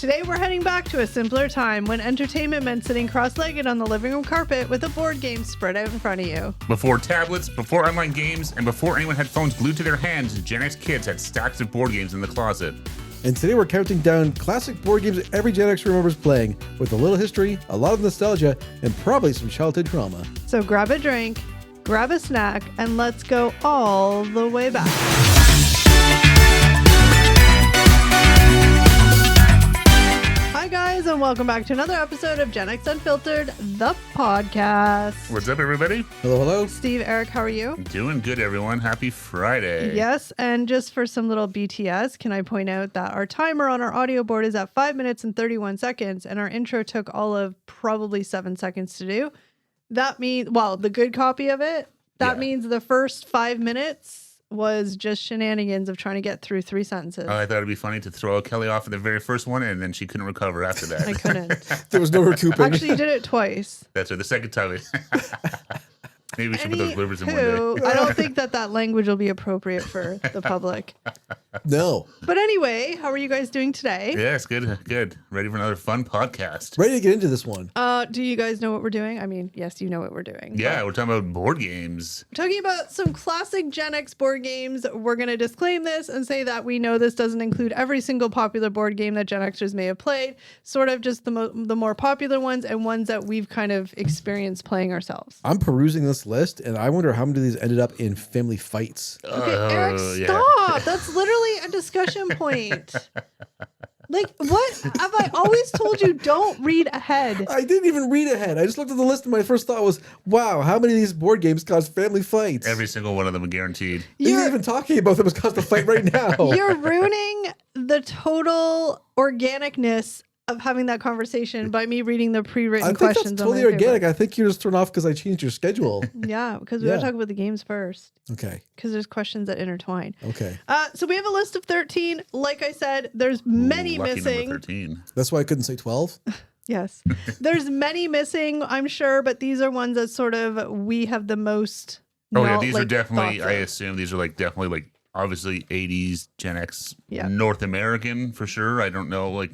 Today we're heading back to a simpler time when entertainment meant sitting cross-legged on the living room carpet with a board game spread out in front of you. Before tablets, before online games, and before anyone had phones glued to their hands, Gen X kids had stacks of board games in the closet. And today we're counting down classic board games that every Gen X remembers playing, with a little history, a lot of nostalgia, and probably some childhood trauma. So grab a drink, grab a snack, and let's go all the way back. Hi guys, and welcome back to another episode of Gen X Unfiltered, the podcast. What's up, everybody? Hello, hello. Steve, Eric, how are you? Doing good, everyone. Happy Friday. Yes, and just for some little BTS, can I point out that our timer on our audio board is at 5 minutes and 31 seconds, and our intro took all of probably 7 seconds to do. That means, well, the good copy of it, that means the first 5 minutes was just shenanigans of trying to get through 3 sentences. I thought it'd be funny to throw Kelly off in the very first one, and then she couldn't recover after that. I couldn't. There was no recouping. Actually, you did it twice. That's right. The second time. Maybe we should put those bloopers in one day. I don't think that language will be appropriate for the public. No. But anyway, how are you guys doing today? Yes, good, good. Ready for another fun podcast. Ready to get into this one. Do you guys know what we're doing? I mean, yes, you know what we're doing. Yeah, we're talking about board games. We're talking about some classic Gen X board games. We're going to disclaim this and say that we know this doesn't include every single popular board game that Gen Xers may have played, sort of just the more popular ones and ones that we've kind of experienced playing ourselves. I'm perusing this list, and I wonder how many of these ended up in family fights. Okay, Eric, stop. That's literally a discussion point. Like, what? Have I always told you don't read ahead? I didn't even read ahead. I just looked at the list, and my first thought was, wow, how many of these board games cause family fights? Every single one of them, guaranteed. You're even talking about them has caused a fight right now. You're ruining the total organicness of having that conversation by me reading the pre-written I think questions. that's totally organic. I think you're just thrown off because I changed your schedule. Yeah, because we got to talk about the games first. Okay. Because there's questions that intertwine. Okay. So we have a list of 13. Like I said, there's many Lucky missing. Number 13. That's why I couldn't say 12. Yes. There's many missing, I'm sure, but these are ones that sort of we have the most. Oh, yeah, these are definitely, thoughts I of. assume these are definitely obviously 80s Gen X, Yeah. North American for sure. I don't know. I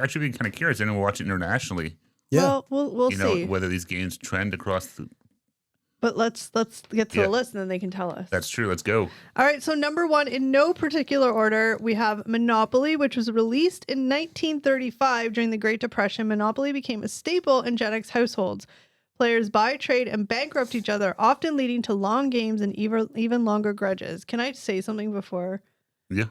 actually be kind of curious. Anyone watch it internationally? Yeah. Well, we'll You see. know, whether these games trend across the. But let's get to the list and then they can tell us. That's true. Let's go. All right, so number 1, in no particular order, we have Monopoly, which was released in 1935 during the Great Depression. Monopoly became a staple in Gen X households. Players buy, trade, and bankrupt each other, often leading to long games and even longer grudges. Can I say something before? Yeah.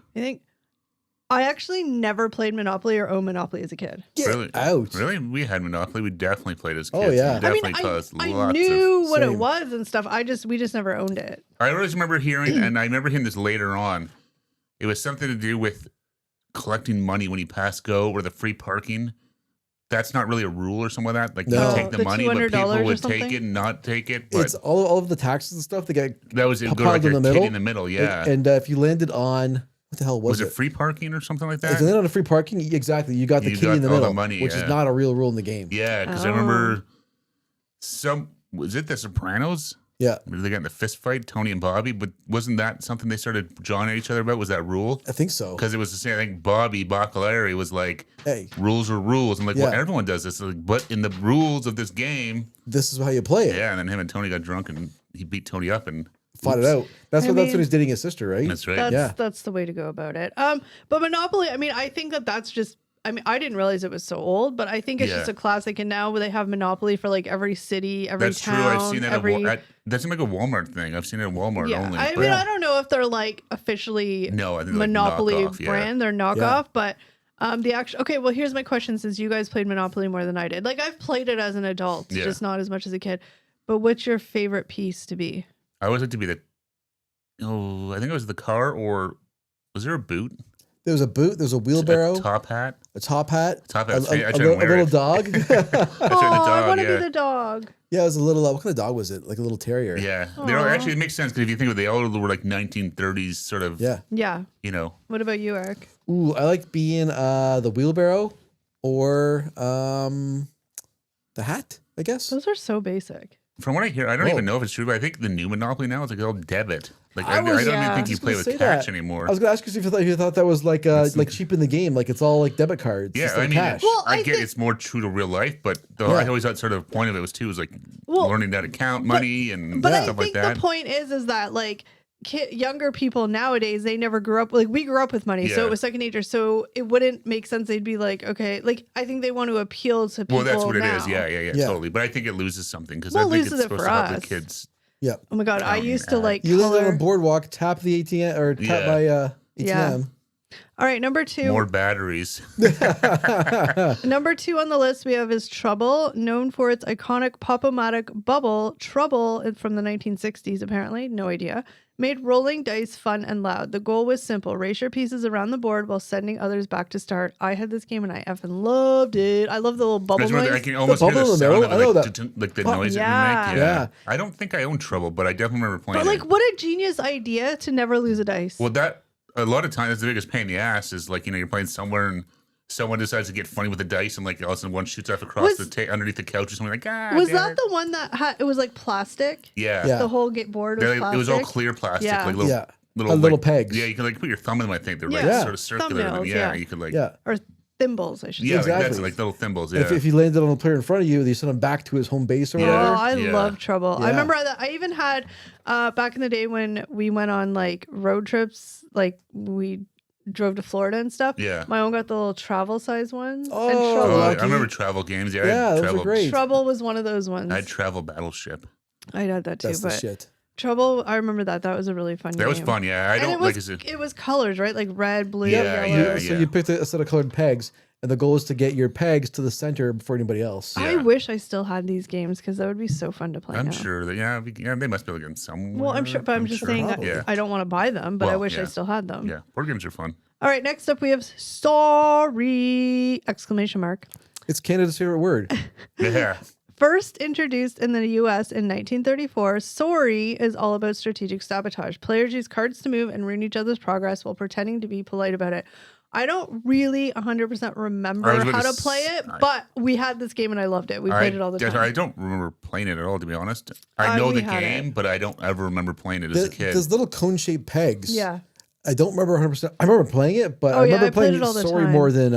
I actually never played Monopoly or owned Monopoly as a kid. Get Really? out. Really? We had Monopoly. We definitely played as kids. Oh, yeah. We definitely caused I lots knew what it Same. was and stuff. We just never owned it. I always remember hearing, and I remember hearing this later on. It was something to do with collecting money when you pass go or the free parking. That's not really a rule or something like that. No. You take the The money, but $200 people or would something? take it and not take it. But It's all of the taxes and stuff that get that was it. Go piled like in a the kid middle. in the middle. Yeah. And if you landed on, what the hell was it free parking or something like If you that? landed on a free parking, exactly. You got the You key got in the all the middle, money, which yeah. is not a real rule in the game. Yeah, because I Oh. remember was it The Sopranos? Yeah. They got in the fist fight, Tony and Bobby, but wasn't that something they started jawing at each other about? Was that rule? I think so. Because it was the same. I think Bobby Baccalari was like, Hey, rules are rules. I'm like, well, Yeah. everyone does this. But in the rules of this game, this is how you play it. yeah. And then him and Tony got drunk and he beat Tony up and Fought it out. That's I when mean- he's dating his sister, right? that's right. That's the way to go about it. But Monopoly, I think that's just. I didn't realize it was so old, but I think it's just a classic. And now they have Monopoly for every city, every That's town. true. I've seen that. That's like a Walmart thing. I've seen it at Walmart yeah. only. I but- mean, I don't know if they're officially No, I think Monopoly knockoff, yeah. brand. They're knockoff, but the actual. Okay, well, here's my question: since you guys played Monopoly more than I did, I've played it as an adult, just not as much as a kid. But what's your favorite piece to be? I always like to be I think it was the car, or was there a boot? There was a boot. There was a wheelbarrow. A top hat. A top hat. Top hat. A, I tried a to little, wear a little it. dog. That's right, the I dog. want to Yeah. be the dog. Yeah, it was a little. What kind of dog was it? Like a little terrier. Yeah. Aw. Actually, it makes sense because if you think of it, they all were 1930s sort of, Yeah. Yeah. you know. What about you, Eric? Ooh, I like being the wheelbarrow or the hat, I guess. Those are so basic. From what I hear, I don't even know if it's true, but I think the new Monopoly now is like all debit. Like I was- don't even yeah. think you play with cash anymore. I was gonna ask you if you thought that was like cheap in the game, like it's all like debit cards. Yeah, instead I of mean, cash. Well, I I get think- it's more true to real life, but Yeah. I always thought sort of the point of it was like learning how to count money and But stuff I like think that. the point is that like younger people nowadays, they never grew up, like we grew up with money, so Yeah. it was second nature. So it wouldn't make sense. They'd be like, okay, like I think they want to appeal to people. Well, that's what now. it is. Yeah, Yeah. totally. But I think it loses something because Well, I think loses it's it supposed for to help us. the kids. Yeah. Oh my god, I used to like You live on a color. boardwalk, tap the ATM or tap Yeah. my ATM. Yeah. All right, number two. More batteries. Number 2 on the list we have is Trouble, known for its iconic pop-o-matic bubble. Trouble from the 1960s, apparently, no idea, made rolling dice fun and loud. The goal was simple: race your pieces around the board while sending others back to start. I had this game and I effing loved it. I love the little bubble I noise. can almost hear bubble the in the sound middle? of I know it, that. like the Oh, noise yeah. it would make. Yeah. I don't think I own Trouble, but I definitely remember playing But like, it. what a genius idea to never lose a dice. Well, that a lot of times that's the biggest pain in the ass is like you're playing somewhere and someone decides to get funny with the dice and like all of a sudden one shoots off across underneath the couch or something like was damn that it. the one that had it was like plastic? Yeah. Yeah. The whole board was plastic. It was all clear plastic, Yeah. like little Yeah. little, Little like, pegs. Yeah, you can like put your thumb in them. I think they're like Yeah. sort of circular. Thumbnails, yeah, yeah. you could like Yeah. Or thimbles, I should yeah, say. like that's Exactly. like little thimbles. And Yeah, if he landed on the player in front of you, you send him back to his home base or Yeah. Oh, whatever. I Yeah. love Trouble. I Yeah. remember that. I even had back in the day when we went on like road trips, like we drove to Florida and stuff. Yeah. My own got the little travel size ones. Oh, and Oh, Trouble. I lucky. remember travel games. Yeah, I Yeah, had those are travel. great. Trouble was one of those ones. I had travel battleship. I had that too, That's the but shit. Trouble, I remember that. That was a really fun game. That was fun. Yeah, I And don't it like. was, Is it, it was colors, right? Like red, blue, Yeah, yellow. So you picked a set of colored pegs, and the goal is to get your pegs to the center before anybody else. I Yeah. wish I still had these games because that would be so fun to play I'm now. sure that yeah, they must be able to get them somewhere. Well, I'm sure, but I'm just saying Probably. Yeah. I don't want to buy them, but I Well, wish I yeah. still had them. Yeah, board games are fun. All right, next up we have sorry! Exclamation mark. It's Canada's favorite word. Yeah. First introduced in the US in 1934, sorry is all about strategic sabotage. Players use cards to move and ruin each other's progress while pretending to be polite about it. I don't really 100% remember I was about how to to play it, I- but we had this game and I loved it. We played it all the time. I don't remember playing it at all, to be honest. I know we the had game, it. but I don't ever remember playing it as a kid. There's little cone-shaped pegs. Yeah. I don't remember 100%. I remember playing it, but Oh, I yeah, remember I played playing it all the Sorry time. more than.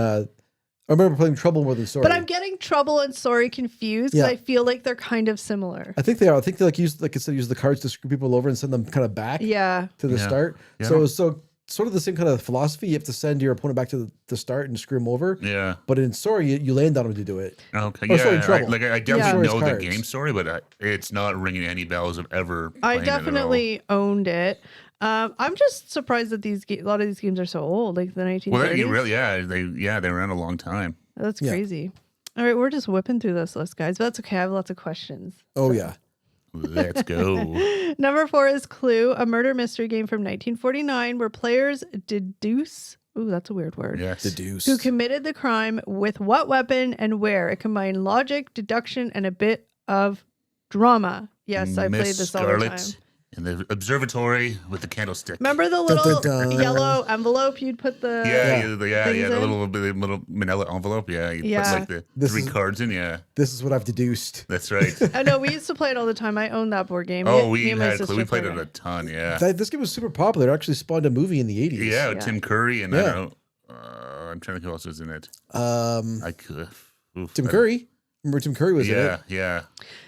I remember playing Trouble more than Sorry. But I'm getting Trouble and Sorry confused because Yeah. I feel like they're kind of similar. I think they are. I think they instead use the cards to screw people over and send them kind of back Yeah. to the Yeah. start. Yeah, I So don't- sort of the same kind of philosophy. You have to send your opponent back to the start and screw them over. Yeah. But in Sorry, you land on them to do it. Okay. Oh, sorry, Yeah. Trouble. I Yeah. definitely Sorry's know the cards. game story, but it's not ringing any bells of ever. I playing it at all. definitely owned it. I'm just surprised that a lot of these games are so old, like the 1930s. Well, they really, they were around a long time. That's Yeah. crazy. All right, we're just whipping through this list, guys, but that's okay. I have lots of questions. Oh, yeah. Let's go. Number 4 is Clue, a murder mystery game from 1949 where players deduce, ooh, that's a weird word, Yes. Deduce. who committed the crime with what weapon and where. It combined logic, deduction, and a bit of drama. Yes, I played Miss this all the time. Scarlet in the observatory with the candlestick. Remember the little dun. yellow envelope you'd put the... Yeah, Yeah. the Things little manila envelope. Yeah, you Yeah. put like the This three is- cards in. Yeah, This is what I've deduced. that's right. I know, we used to play it all the time. I owned that board game. Oh, Me we and my had sister we played it played a ton. Yeah, This game was super popular. It actually spawned a movie in the 80s. yeah. Yeah. Tim Curry and I Yeah. don't know. I'm trying to think who else was in it. Um, I could. Oof, Tim I- Curry. Remember Tim Curry was in Yeah, it? yeah.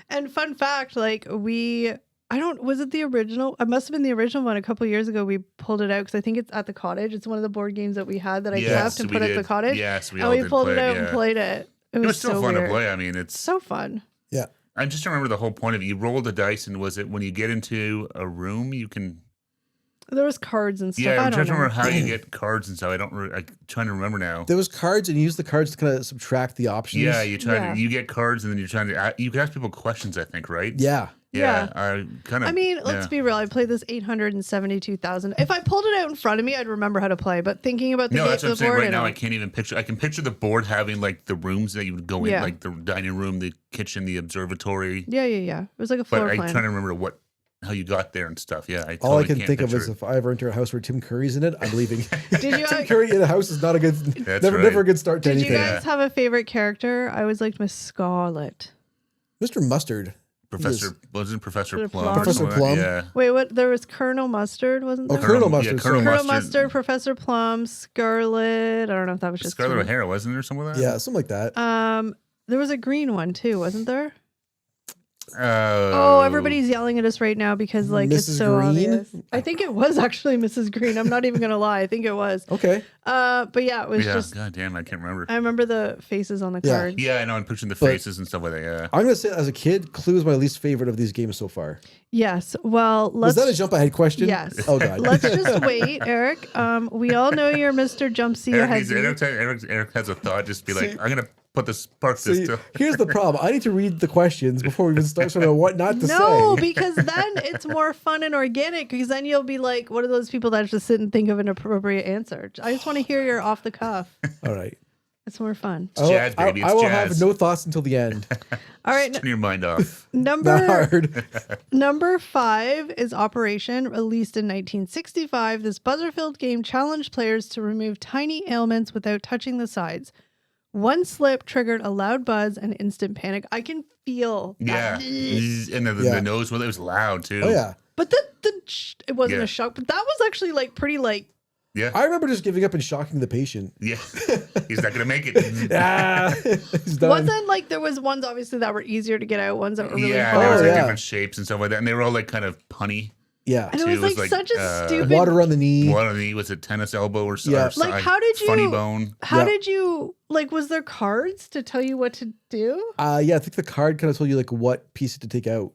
And fun fact, like was it the original? It must have been the original one. A couple years ago, we pulled it out because I think it's at the cottage. It's one of the board games that we had that I Yes, kept and we put at the did. cottage. Yes, we and all we did pulled play it out yeah. and played it. It It was was still so fun weird. to play. I mean, it's. So fun. Yeah. I just don't remember the whole point of it. You roll the dice, and was it when you get into a room, you can. There was cards and stuff. Yeah, I I'm don't trying to know. remember how you get cards and stuff. I'm trying to remember now. There was cards, and you use the cards to kind of subtract the options. Yeah, you try Yeah. to you get cards, and then you're trying to you can ask people questions. I think, right? Yeah. Yeah. I kind of. I mean, let's be real. I played this 872,000. If I pulled it out in front of me, I'd remember how to play. But thinking about the No, game, that's what the I'm saying. board, Right now, I don't. can't even picture. I can picture the board having like the rooms that you would go in, Yeah. like the dining room, the kitchen, the observatory. Yeah. It was like a But floor I'm plan. trying to remember how you got there and stuff. Yeah, I All I totally can can't think of picture is it. if I ever enter a house where Tim Curry's in it, I'm leaving. Did you? Tim Curry in a house is not a good, That's never right. a good start to Did you anything. guys have a favorite character? I always liked Miss Scarlet. Mr. Mustard. Wasn't Professor Professor Plum? Plum. or Professor something like Plum? that? Yeah. Wait, what? There was Colonel Mustard, wasn't there? Colonel Mustard. Yeah, Colonel sorry. Colonel Mustard, Professor Plum, Scarlet. I don't know if that was just Scarlet two. O'Hara, wasn't there something like that? Yeah, something like that. There was a green one too, wasn't there? Oh, Everybody's yelling at us right now because like it's Mrs. so Green? obvious. I think it was actually Mrs. Green. I'm not even gonna lie. I think it was. Okay. But yeah, it was just. God damn, I can't remember. I remember the faces on the Yeah. cards. Yeah, I know. I'm picturing the But- faces and stuff like that. Yeah. I'm gonna say as a kid, Clue is my least favorite of these games so far. Yes. Well, Was let's. that a jump ahead question? Yes. Oh god. Let's just wait, Eric. We all know you're Mr. Jumpsy ahead. Eric has a thought. Just be like, I'm gonna put this park this. See, here's the problem. I need to read the questions before we even start to know what not to No, say. because then it's more fun and organic. Because then you'll be like one of those people that just sit and think of an appropriate answer. I just want to hear your off the cuff. All right. It's more fun. It's jazz, baby. I It's will jazz. have no thoughts until the end. All right. Turn your mind off. Not Number hard. Number 5 is Operation. Released in 1965, this buzzer-filled game challenged players to remove tiny ailments without touching the sides. One slip triggered a loud buzz and instant panic. I can feel Yeah. that. And Yeah. the nose, well, it was loud too. Oh yeah. But it wasn't Yeah. a shock. But that was actually like pretty like. Yeah. I remember just giving up and shocking the patient. Yeah. He's not gonna make it. Ah, he's done. Wasn't like there was ones obviously that were easier to get out, ones that were really Yeah, hard. there was like yeah. different shapes and stuff like that, and they were all like kind of punny. Yeah. And it too. was like such a stupid. Water on the knee. What on the was it tennis elbow or Yeah. something? Like, how did funny you- bone? How Yeah. did you like? Was there cards to tell you what to do? Yeah, I think the card kind of told you like what pieces to take out.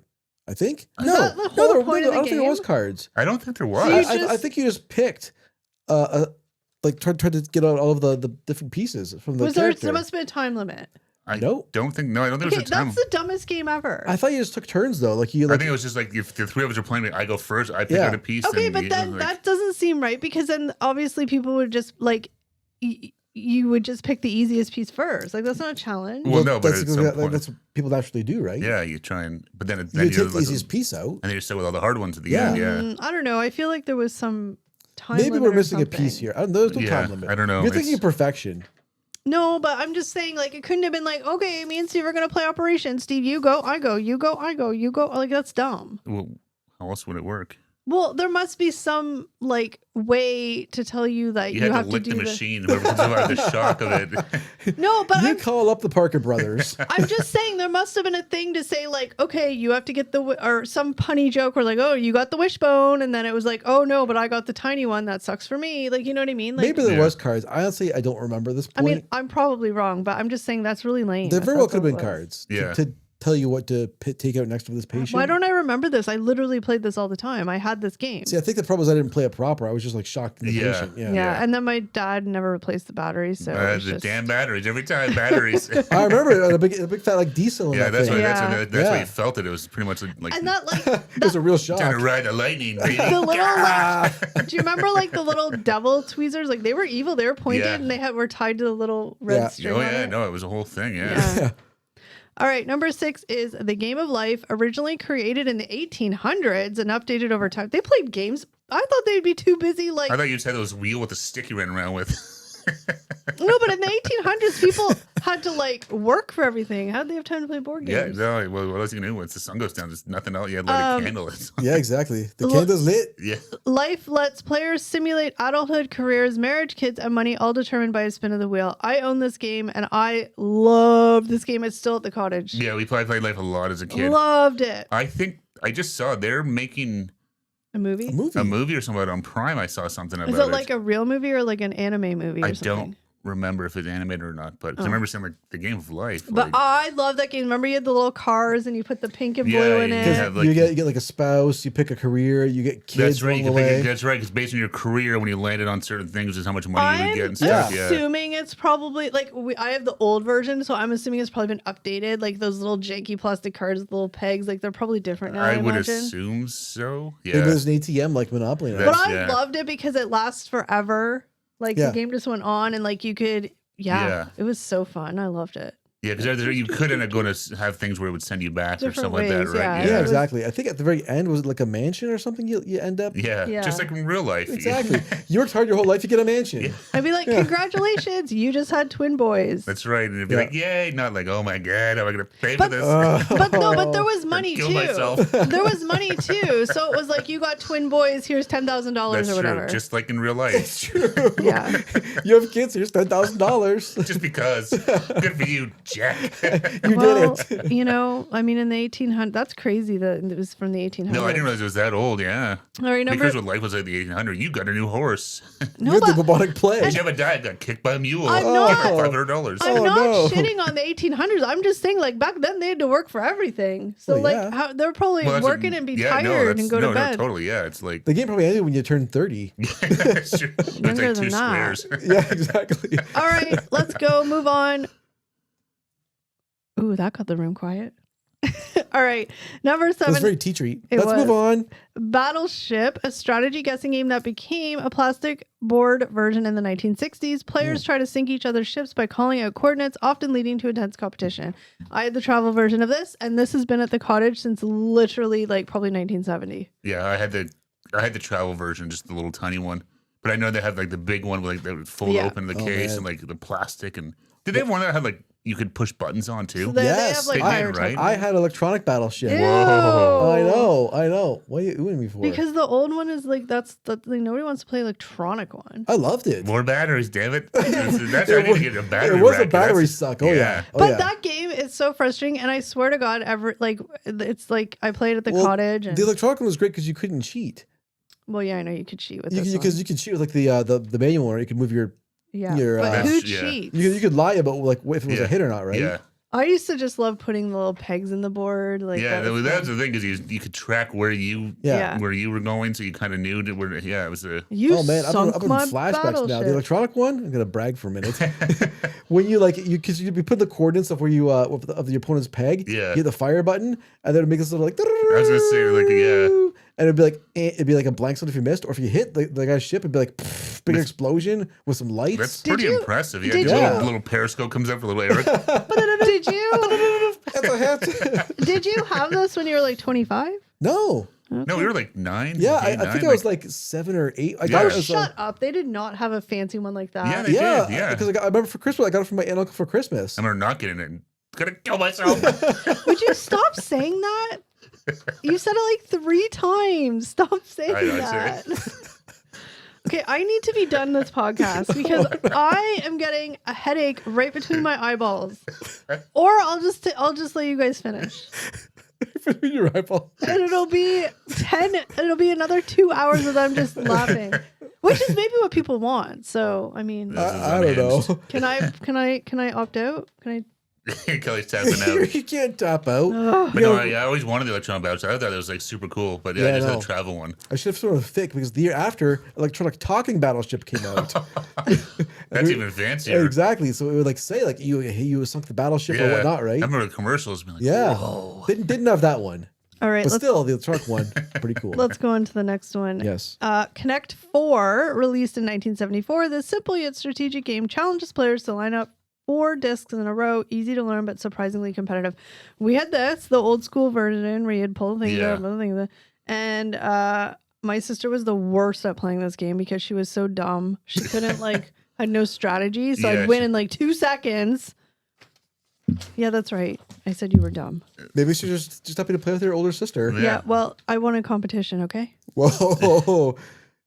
I think. Is No, that the whole no, point no, of the I don't think it was game? cards. I don't think there So was. you I think you just picked, like tried to get out all of the different pieces from the Was there? character. There must have been a time limit. I No. don't think. No, I don't think Okay, there was a time. that's the dumbest game ever. I thought you just took turns though. Like you I like. think it was just like if the three of us are playing, I go first. I pick Yeah. out a piece. Okay, and but you- then like, that doesn't seem right because then obviously people would just like you would just pick the easiest piece first. Like that's not a challenge. Well, no, but that's, at some point- that's what people naturally do, right? Yeah, you try and but then You then take you're the like, easiest piece out. and then you're stuck with all the hard ones at the Yeah. end. Yeah, I don't know. I feel like there was some time. Maybe limit we're or missing a something. piece here. There's no Yeah, time limit. I don't know. You're It's- thinking of perfection. No, but I'm just saying, like, it couldn't have been like, okay, me and Steve are gonna play Operation. Steve, you go, I go, you go, I go, you go. Like that's dumb. Well, how else would it work? Well, there must be some like way to tell you that You you had have to lick do the machine. Whoever could survive the shock of it. No, but You call up the Parker brothers. I'm just saying there must have been a thing to say like, okay, you have to get or some punny joke where like, oh, you got the wishbone, and then it was like, oh no, but I got the tiny one. That sucks for me. Like, you know what I mean? Like, Maybe there Yeah. was cards. Honestly, I don't remember this I point. mean, I'm probably wrong, but I'm just saying that's really lame. there if very well that's could have what been it was. cards Yeah. to tell you what to take out next for this patient. Why don't I remember this? I literally played this all the time. I had this game. See, I think the problem is I didn't play it proper. I was just like shocked in the Yeah. patient. yeah. Yeah. And then my dad never replaced the batteries, so it was The just... damn batteries every time batteries. I remember it, a big fat like diesel in Yeah, that that's thing. why. Yeah. That's why Yeah. you felt it. It was pretty much like And that like It was a real shock. trying to ride the lightning. Baby. the little Ah. like, do you remember like the little devil tweezers? Like they were evil. They were pointed Yeah. and they were tied to the little red Yeah. string. Oh on yeah, it. no, it was a whole thing. Yeah. Yeah. All right, number 6 is The Game of Life, originally created in the 1800s and updated over time. They played games. I thought they'd be too busy. Like I thought you just had those wheel with the stick you ran around with. no, but in the 1800s, people had to like work for everything. How did they have time to play board Yeah, games? no. Well, what else you gonna do once the sun goes down? There's nothing else. You had to light a candle. Yeah, exactly. The Look- candle's lit. Yeah. Life lets players simulate adulthood, careers, marriage, kids, and money, all determined by a spin of the wheel. I own this game, and I love this game. It's still at the cottage. Yeah, we probably played Life a lot as a kid. Loved it. I think I just saw they're making A movie? A movie. a movie or something on Prime. I saw something about Is it like a real movie or like an anime movie or I something? don't remember if it's animated or not, but 'cause I remember seeing like the Game of Life. But like, I love that game. Remember you had the little cars and you put the pink and blue Yeah, in you it? have, like- you get like a spouse. You pick a career. You get kids that's right. along You the can way. pick, that's right. Because based on your career, when you landed on certain things, is how much money you would get I'm and stuff. Yeah. assuming it's probably like I have the old version, so I'm assuming it's probably been updated. Like those little janky plastic cards with little pegs, like they're probably different now. I I would imagine. assume so. Maybe Yeah. there's an ATM like Monopoly. now. But That's- I yeah. loved it because it lasts forever. Like Yeah. the game just went on and like you could, Yeah. it was so fun. I loved it. Yeah, because you could end up going to have things where it would send you back or Different something like that, ways, right? Yeah, It was- exactly. I think at the very end, was it like a mansion or something you end up? Yeah, Yeah. just like in real life. Exactly. You worked hard your whole life to get a mansion. Yeah. I'd be like, congratulations, you just had twin boys. That's right. And it'd be Yeah. like, yay, not like, oh my God, how am I going to pay for But- this? But no, but there was money Kill too. myself. There was money too. So it was like you got twin boys. Here's $10,000 That's or whatever. true. Just like in real life. It's true. Yeah. You have kids, here's $10,000. Just because. Good for you, Jack. You Well, did it. you know, I mean, in the 1800s, that's crazy that it was from the 1800s. No, I didn't realize it was that old. Yeah. I remember. Because when life was like the 1800s, you got a new horse. No, you had the but bubonic plague. Did you have a dad got kicked by a mule? I'm Give not- her $500. I'm Oh, not no. shitting on the 1800s. I'm just saying, like, back then they had to work for everything. So, Well, like, yeah. how, they're probably Well, that's working what- and be yeah, tired no, and go to bed. No, totally. Yeah, it's like The game probably ended when you turned 30. it's true. It's Younger like than two that. squares. Yeah, exactly. All right, let's go. Move on. Ooh, that got the room quiet. All right, number That was 7. very tea treat. It Let's was. move on. Battleship, a strategy guessing game that became a plastic board version in the 1960s. Players try to sink each other's ships by calling out coordinates, often leading to intense competition. I had the travel version of this, and this has been at the cottage since literally like probably 1970. Yeah, I had the travel version, just the little tiny one. But I know they had like the big one, like that would fold Yeah. open the Oh, case man. and like the plastic. And did they have one that had like you could push buttons on too? So they Yes, have like they higher did, right? tech. I had electronic battleship. Ew. Whoa. I know. What are you oohing me for? Because the old one is like that's like nobody wants to play electronic one. I loved it. More batteries, damn it! That's I need to get a battery. It was a rack. battery That's- suck. Oh yeah. Oh, But yeah. that game is so frustrating, and I swear to God, it's like I played at the Well, cottage, and The electronic one was great because you couldn't cheat. well, yeah, I know you could cheat with You this because one. you could cheat with like the manual one. Or you could move your Yeah, your, but uh, who Yeah. cheats? you could lie about like if it was Yeah. a hit or not, right? Yeah, I used to just love putting the little pegs in the board. Like yeah. that was That's fun. the thing is you could track where you Yeah. where you were going, so you kind of knew to where. Yeah, it was a. You Oh man, sunk I'm in my flashbacks now. battleship. The electronic one, I'm gonna brag for a minute. When you like you because you put the coordinates of where you of the opponent's peg, Yeah. you hit the fire button, and then it'd make this little like. I was gonna say like yeah. And it'd be like a blank zone if you missed, or if you hit the guy's ship, it'd be like big explosion with some lights. That's Did pretty you- impressive. Yeah, did the you- little periscope comes up for little Eric. Did you That's a hat. did you have this when you were like 25? No, No, we were like 9. yeah, I 8, think 9, I was like 7 or 8. I Yeah. got Oh, it as shut up! They did not have a fancy one like that. Yeah, they yeah, did, yeah. because I remember for Christmas I got it from my aunt and uncle for Christmas. I remember not getting it. Gonna kill myself. Would you stop saying that? You said it like 3 times. Stop saying I know, I that. say Okay, I need to be done this podcast because I am getting a headache right between my eyeballs. Or I'll just let you guys finish. Between your eyeball. And it'll be another 2 hours of them just laughing. Which is maybe what people want. So, I mean, This is I don't know. unhinged. can I opt out? Can Kelly's tapping out. You can't tap out. I But no, I always wanted the electronic battle. I thought it was like super cool. But yeah, Yeah, I just I had know. a travel one. I should have thrown a thick because the year after, electronic talking battleship came out. That's even fancier. Exactly. So it would like say like you sunk the battleship or whatnot, right? I remember the commercials being like, Yeah. whoa. Didn't have that one, All right, but let's still the electronic one pretty cool. let's go on to the next one. Yes. Connect 4, released in 1974, this simple yet strategic game challenges players to line up 4 discs in a row, easy to learn but surprisingly competitive. We had this, the old school version where you'd pull the thing Yeah. out, pull the thing out, and my sister was the worst at playing this game because she was so dumb. She couldn't had no strategy, so Yeah, I'd win in like 2 seconds. Yeah, that's right. I said you were dumb. Maybe you should just happy to play with your older sister. Yeah. Yeah, well, I won a competition, okay? Whoa.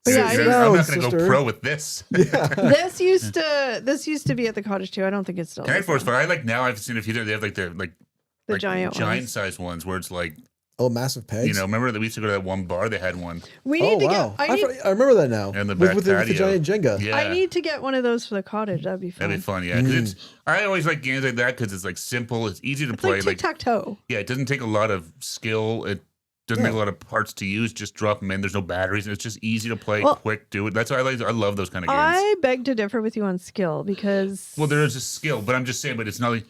But yeah, I I'm just- not going to sister. go pro with this. This used to be at the cottage too. I don't think it's still Connect is, Force, though. but I like now I've seen a few. They have like the giant ones. size ones where it's like, Oh, massive pegs. you know, remember that we used to go to that one bar, they had one. We Oh need to wow. get. I remember that now. And the with, back with the patio. giant Jenga. Yeah. I need to get one of those for the cottage. That'd be fun. That'd be fun, yeah. Because I always like games like that because it's like simple, it's easy to It's play. like tic-tac-toe. Yeah, it doesn't take a lot of skill. It doesn't take a lot of parts to use. Just drop them in. There's no batteries. It's just easy to play, Well, quick, do it. That's why I love those kind of games. I beg to differ with you on skill because Well, there is a skill, but I'm just saying, but it's not like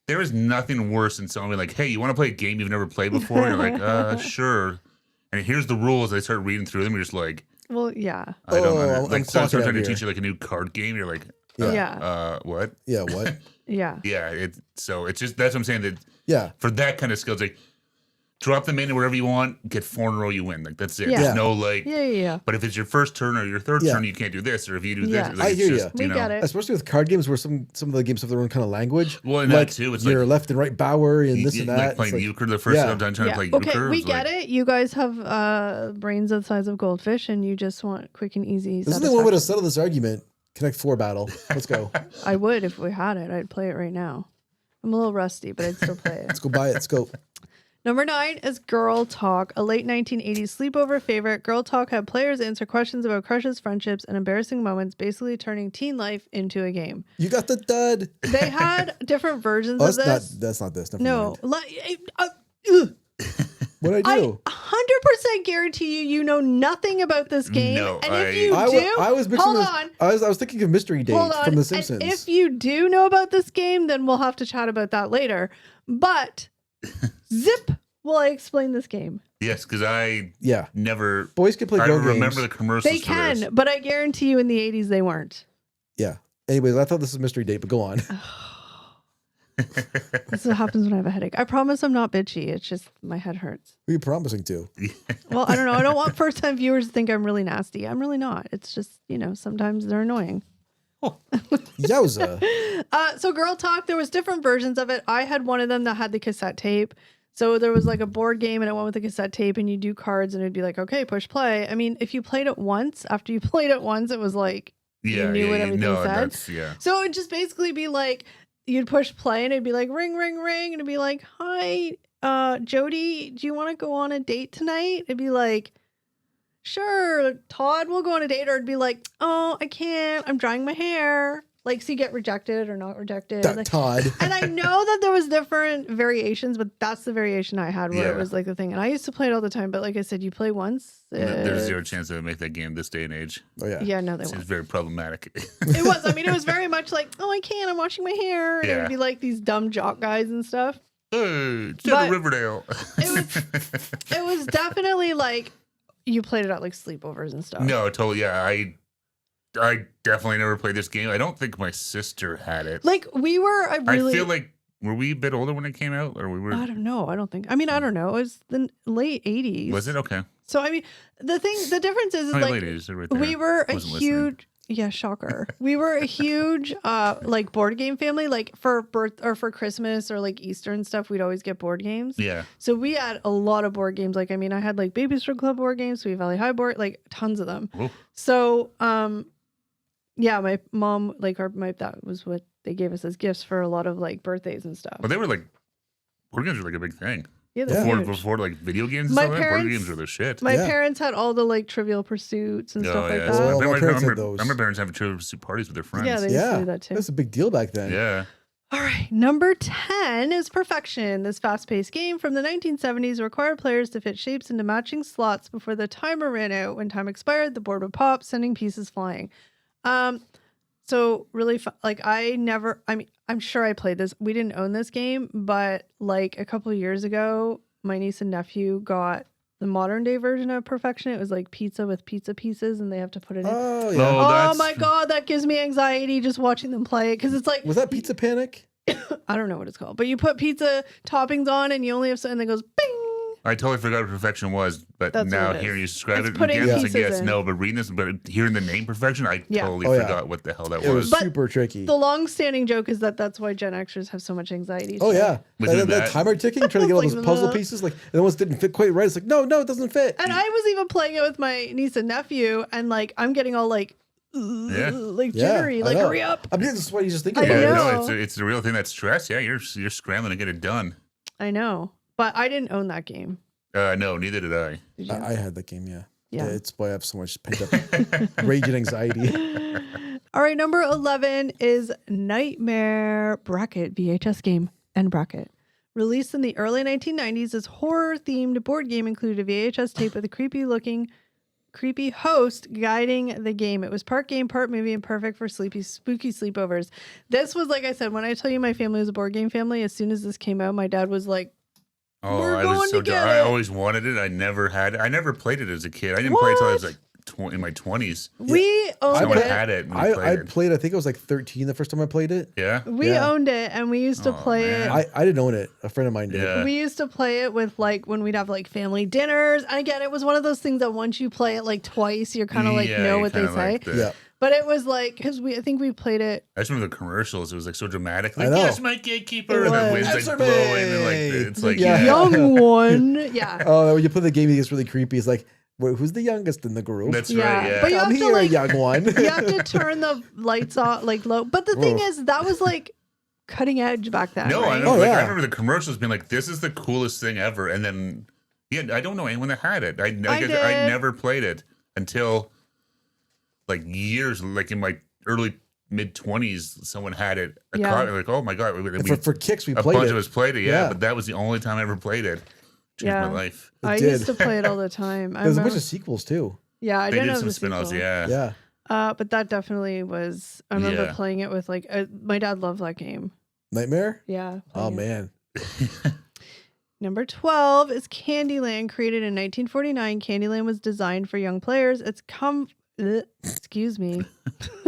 there is nothing worse than someone being like, hey, you want to play a game you've never played before? And you're like, sure. And here's the rules. I start reading through them. You're just like, yeah. I don't Oh, know. I'm Like someone's clocking out trying to here. teach you like a new card game. You're like, Yeah. Yeah. what? Yeah, what? Yeah. Yeah, so it's just that's what I'm saying. That Yeah. for that kind of skills, like drop them in wherever you want, get 4 in a row, you win. Like that's it. Yeah. There's no like. Yeah. But if it's your first turn or your third Yeah. turn, you can't do this. Or if you do Yeah. this, like, I it's hear just, ya. you We know. get it. Especially with card games where some of the games have their own kind of language. Well, and like that too. It's your like left and right Bauer and this and that. like It's playing like, euchre the first time trying to play euchre. Okay, we it's get like, it. You guys have brains the size of goldfish, and you just want quick and easy. this is the one way to settle this argument. Connect 4 battle. Let's go. I would if we had it. I'd play it right now. I'm a little rusty, but I'd still play it. Let's go buy it. Let's go. Number 9 is Girl Talk, a late 1980s sleepover favorite. Girl Talk had players answer questions about crushes, friendships, and embarrassing moments, basically turning teen life into a game. You got the dud. They had different versions Oh, of this. that's not this. Never No. mind. What'd I I do? 100% guarantee you know nothing about this game. No, and if you I do, was mixing hold this. on. I was thinking of Mystery Date Hold on. from The And Simpsons. if you do know about this game, then we'll have to chat about that later. But zip, will I explain this game? yes, because I yeah, never. boys can play I girl remember games. the commercials. They for can, this. but I guarantee you in the 80s they weren't. Yeah. Anyways, I thought this was Mystery Date, but go on. This is what happens when I have a headache. I promise I'm not bitchy. It's just my head hurts. Who are you promising to? Well, I don't know. I don't want first time viewers to think I'm really nasty. I'm really not. It's just, sometimes they're annoying. Yowza. So Girl Talk, there was different versions of it. I had one of them that had the cassette tape. So there was like a board game and it went with the cassette tape and you do cards and it'd be like, okay, push play. I mean, if you played it once, after you played it once, it was like, you knew what everything said. So it would just basically be like, you'd push play and it'd be like, ring, ring, ring. And it'd be like, hi, Jody, do you want to go on a date tonight? It'd be like, sure, Todd, we'll go on a date. Or it'd be like, oh, I can't. I'm drying my hair. Like, so you get rejected or not rejected. Like, Todd. and I know that there was different variations, but that's the variation I had where it was like the thing. And I used to play it all the time. But like I said, you play once. There's zero chance they would make that game this day and age. Oh, yeah. Yeah, no, they It's won't. very problematic. It was. I mean, it was very much like, oh, I can't. I'm washing my hair. And it Yeah. would be like these dumb jock guys and stuff. Hey, it's But- Riverdale. It was definitely like you played it at like sleepovers and stuff. No, totally. Yeah, I definitely never played this game. I don't think my sister had it. Like we were, I feel like were we a bit older when it came out, or we were? I don't know. I don't think. I mean, I don't know. It was the late 80s. Was it okay? So I mean, the difference is Oh, like late 80s, right there. we were a Wasn't huge. listening. Yeah, shocker. We were a huge like board game family. Like for birth or for Christmas or like Easter and stuff, we'd always get board games. Yeah. So we had a lot of board games. Like I mean, I had like Baby Strip Club board games, Sweet Valley High board, like tons of them. Oof. So yeah, my mom that was what they gave us as gifts for a lot of like birthdays and stuff. But they were like board games were like a big thing. Yeah, they're huge. Before like video games and My stuff. Like that, board parents- games were the shit. My Yeah. parents had all the like Trivial Pursuits and stuff like yeah. that. Oh, I my parents had remember, those. I remember parents having Trivial Pursuit parties with their friends. Yeah, they used to Yeah. do that too. That was a big deal back then. Yeah. All right, number 10 is Perfection. This fast-paced game from the 1970s required players to fit shapes into matching slots before the timer ran out. When time expired, the board would pop, sending pieces flying. So really fun. Like I'm sure I played this. We didn't own this game, but like a couple of years ago, my niece and nephew got the modern day version of Perfection. It was like pizza with pizza pieces and they have to put it in. Oh, yeah. Oh, Oh that's- my God, that gives me anxiety just watching them play it. Cause it's like, Was that Pizza Panic? I don't know what it's called, but you put pizza toppings on and you only have something that goes bing. I totally forgot what Perfection was, but That's now what it is. hearing you describe It's it putting again, it's like, pieces yes, in. no, but reading this, but hearing the name Perfection, I Yeah. totally Oh, yeah. forgot what the hell that It was was. But super tricky. The long-standing joke is that that's why Gen Xers have so much anxiety. Oh, yeah. Was That, it that that? timer ticking, trying to get all Like, those puzzle pieces, like, and the ones didn't fit quite right. It's like, no, it doesn't fit. And I was even playing it with my niece and nephew, and like I'm getting all like, like jittery, I like know. hurry up. I'm getting sweaty just thinking I about Yeah, it. know. no, it's the real thing that's stress. Yeah, you're scrambling to get it done. I know, but I didn't own that game. No, neither did I. Did you? I had that game, yeah. Yeah. It's why I have so much pent up rage and anxiety. All right, number 11 is Nightmare Bracket VHS game and bracket. Released in the early 1990s, this horror-themed board game included a VHS tape with a creepy host guiding the game. It was part game, part movie, and perfect for spooky sleepovers. This was, like I said, when I tell you my family was a board game family, as soon as this came out, my dad was like, Oh, We're I going was so to get I it. always wanted it. I never had it. I never played it as a kid. I didn't play it until I was like in my 20s. We owned Someone it. had it. And we I played it. played, I think I was like 13 the first time I played it. Yeah. We Yeah. owned it, and we used to Oh, play man. it. I didn't own it. A friend of mine did. Yeah. We used to play it with like when we'd have like family dinners. And again, it was one of those things that once you play it like twice, you're kind of like Yeah, know you what they kinda say. like the- Yeah. But it was like because I think we played it. I just remember the commercials. It was like so dramatic. I Like, know. yes, my gatekeeper. It And the was. wind's Answer like blowing. And like, me. it's like, Yeah. yeah. Young one, yeah. Oh, when you play the game, it gets really creepy. It's like, wait, who's the youngest in the group? That's Yeah, right. Yeah. but you Come have to, here, like- young one. You have to turn the lights off like low. But the thing Whoa. is, that was like cutting edge back then. No, I right? know. Oh, Like, yeah. I remember the commercials being like, "This is the coolest thing ever," and then, yeah, I don't know anyone that had it. I did. never played it until like years, like in my early mid-20s. Someone had it. Yeah. Like, oh my god, For kicks, we a played bunch it. of us played it. Yeah, Yeah. but that was the only time I ever played it. Changed Yeah. my life. It I did. used to play it all the time. I There's a bunch remember, of sequels too. yeah, I They didn't did know some the spin-offs. sequel. Yeah. Yeah. But that definitely was. I remember Yeah. playing it with like my dad loved that game. Nightmare? Yeah. Oh, playing it. man. Number 12 is Candyland. Created in 1949, Candyland was designed for young players. It's excuse me.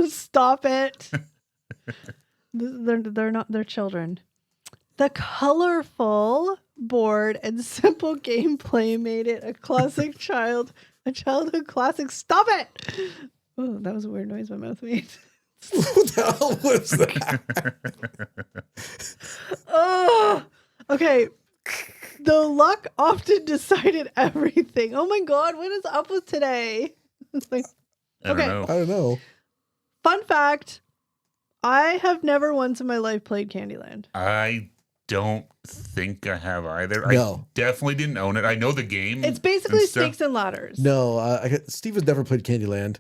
Stop it. They're children. The colorful board and simple gameplay made it a childhood classic. Stop it. Oh, that was a weird noise my mouth made. What the hell was that? Oh, okay. The luck often decided everything. Oh my God, what is up with today? Like, I don't Okay. know. I don't know. fun fact: I have never once in my life played Candyland. I don't think I have either. No. I definitely didn't own it. I know the game. It's basically and stuff. snakes and ladders. No, Steve has never played Candyland.